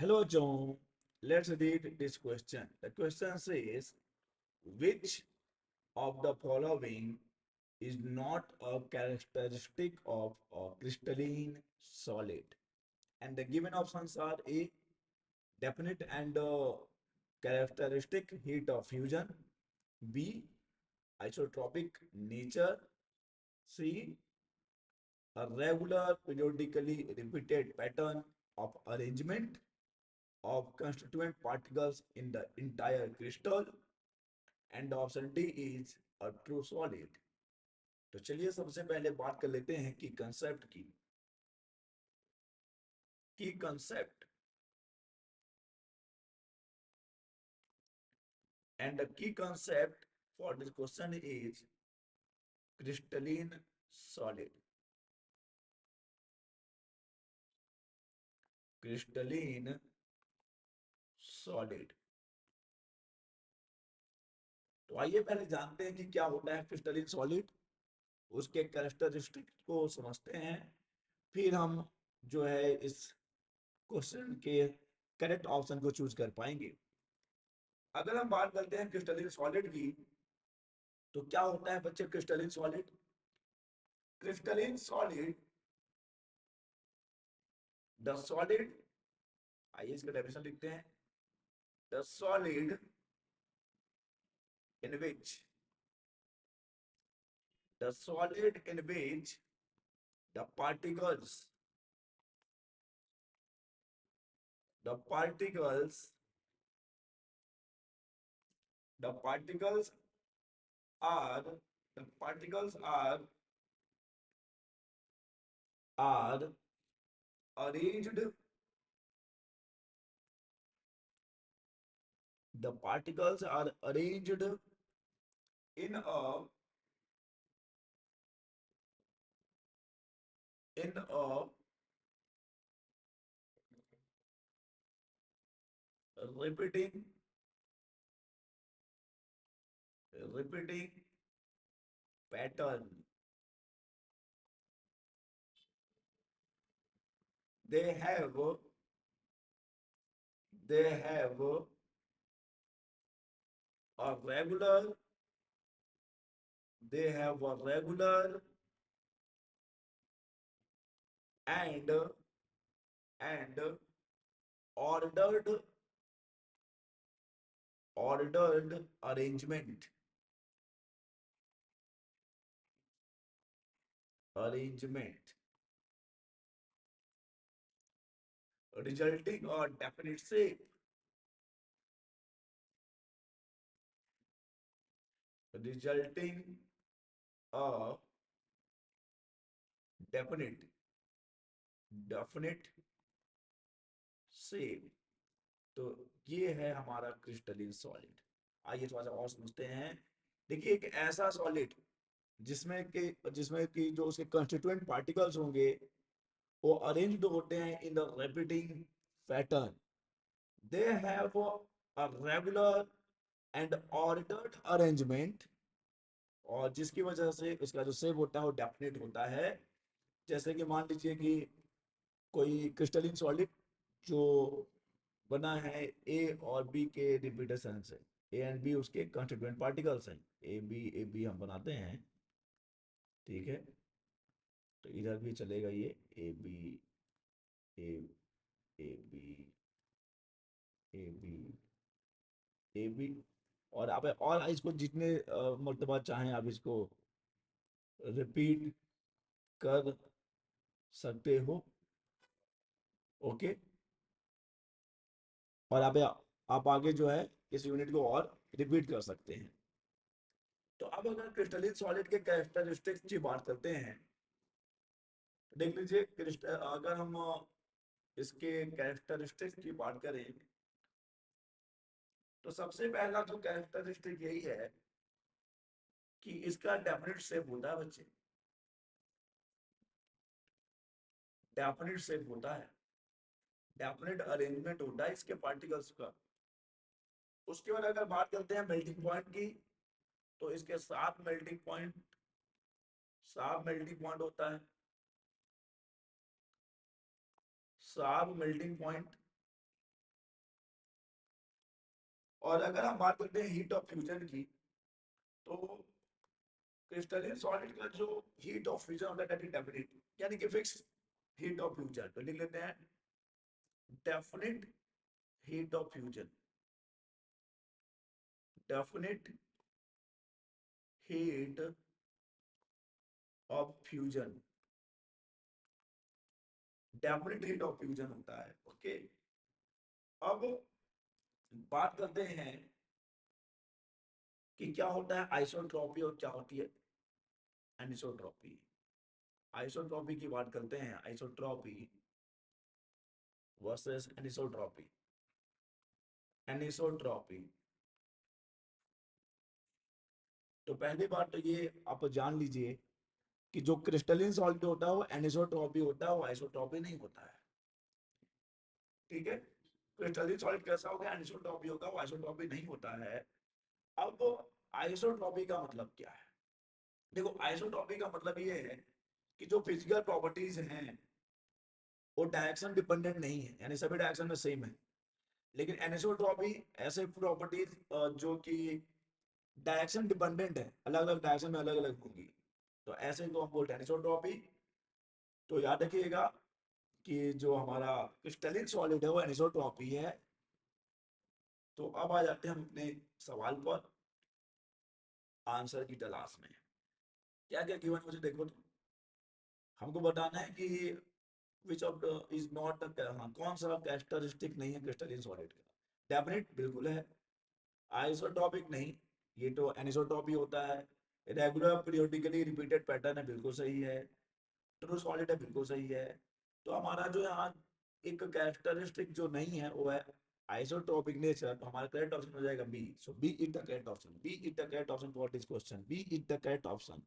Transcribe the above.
Hello, John. Let's read this question. The question says, which of the following is not a characteristic of a crystalline solid? And the given options are A, definite and characteristic heat of fusion, B, isotropic nature, C, a regular periodically repeated pattern of arrangement of constituent particles in the entire crystal, and option D is a true solid. तो चलिए सबसे पहले बात कर लेते हैं की concept की concept and the key concept for this question is crystalline solid. Crystalline solid. तो आइए पहले जानते हैं कि क्या होता है क्रिस्टलिन सॉलिड, उसके कैरेक्टरिस्टिक को समझते हैं, फिर हम जो है इस क्वेश्चन के करेक्ट ऑप्शन को चूज कर पाएंगे। अगर हम बात करते हैं क्रिस्टलिन सॉलिड की, तो क्या होता है बच्चे crystalline solid? Crystalline solid, the solid, आइए इसका डेफिनेशन लिखते हैं। The solid in which, the solid in which the particles, the particles, the particles are, the particles are arranged, the particles are arranged in a repeating repeating pattern. They have they have a regular, they have a regular and and ordered ordered arrangement, arrangement resulting a definite shape, resulting a definite definite shape। तो ये है हमारा crystalline solid. आइए थोड़ा सा और समझते हैं। देखिए एक ऐसा सॉलिड जिसमें कि जो उसके कंस्टिट्यूएंट पार्टिकल्स होंगे वो अरेंज्ड होते हैं in the repeating pattern. They have a regular and ordered arrangement, और जिसकी वजह से उसका जो शेप होता है वो डेफिनेट होता है। जैसे कि मान लीजिए कि कोई क्रिस्टलिन सॉलिड जो बना है ए और बी के रिपीटेशन से, ए एंड बी उसके कंस्टिट्यूएंट पार्टिकल्स हैं, ए बी हम बनाते हैं, ठीक है। तो इधर भी चलेगा ये A B, A A B, A B, A B, और आप और इसको जितने मर्तबा चाहें आप इसको रिपीट कर सकते हो, ओके। और आप आगे जो है इस यूनिट को और रिपीट कर सकते हैं। तो अब अगर क्रिस्टलिन सॉलिड के कैरेक्टरिस्टिक्स की बात करते हैं, तो देख लीजिए अगर हम इसके कैरेक्टरिस्टिक्स की बात करें, तो सबसे पहला जो कैरेक्टरिस्टिक यही है कि इसका डेफिनेट शेप होता है बच्चे, डेफिनेट शेप होता है, डेफिनेट अरेंजमेंट होता है इसके पार्टिकल्स का। उसके बाद अगर बात करते हैं मेल्टिंग पॉइंट की, तो इसके सात मेल्टिंग पॉइंट होता है, सात मेल्टिंग पॉइंट, और अगर हम बात करते हैं हीट ऑफ फ्यूजन की, तो क्रिस्टलिन सॉलिड का जो हीट ऑफ फ्यूजन होता है दैट इज डेफिनेट, यानी कि फिक्स हीट ऑफ फ्यूजन। तो लिख लेते हैं definite heat of fusion, definite heat of fusion, definite heat of fusion होता है। ओके, अब बात करते हैं कि क्या होता है आइसोट्रॉपी और क्या होती है एनिसोट्रॉपी। आइसोट्रॉपी की बात करते हैं, आइसोट्रॉपी वर्सेस एनिसोट्रॉपी। एनिसोट्रॉपी, तो पहली बात तो ये आप जान लीजिए कि जो क्रिस्टलिन सॉल्ट होता है वो एनिसोट्रॉपी होता है, वो आइसोट्रॉपी नहीं होता है। ठीक है, क्रिस्टलिन सॉल्ट कैसा होगा, एनिसोट्रॉपी होगा, वो आइसोट्रॉपी नहीं होता है। अब आइसोट्रॉपी का मतलब क्या है? देखो, आइसोट्रॉपी का मतलब ये है कि जो फिजिकल प्रॉपर्टीज हैं वो डायरेक्शन डिपेंडेंट नहीं है, यानी सभी डायरेक्शन में सेम है। लेकिन एनिसोट्रॉपी ऐसे प्रॉपर्टीज जो कि डायरेक्शन डिपेंडेंट है, अलग अलग डायरेक्शन में अलग अलग होगी, तो ऐसे को हम बोलते हैं एनिसोट्रॉपी। तो याद रखिएगा कि जो हमारा क्रिस्टलिन सॉलिड है वो एनिसोट्रॉपी है। तो अब आ जाते हैं हम अपने सवाल पर आंसर की तलाश में। क्या क्या गिवन मुझे देखो, तो हमको बताना है कि विच ऑफ इज नॉट, कौन सा कैरेक्टरिस्टिक नहीं है क्रिस्टलिन सॉलिड का। डेफिनेट बिल्कुल है, आइसोट्रॉपिक नहीं, ये तो एनिसोट्रॉपी होता है। रेगुलर पीरियोडिकली रिपीटेड पैटर्न है, बिल्कुल सही है। ट्रू सॉलिड है, बिल्कुल सही है। तो हमारा जो यहाँ एक कैरेक्टरिस्टिक जो नहीं है वो है आइसोट्रोपिक नेचर। तो हमारा करेक्ट ऑप्शन हो जाएगा B. So B is the correct option, B is the correct option for this question, B is the correct option.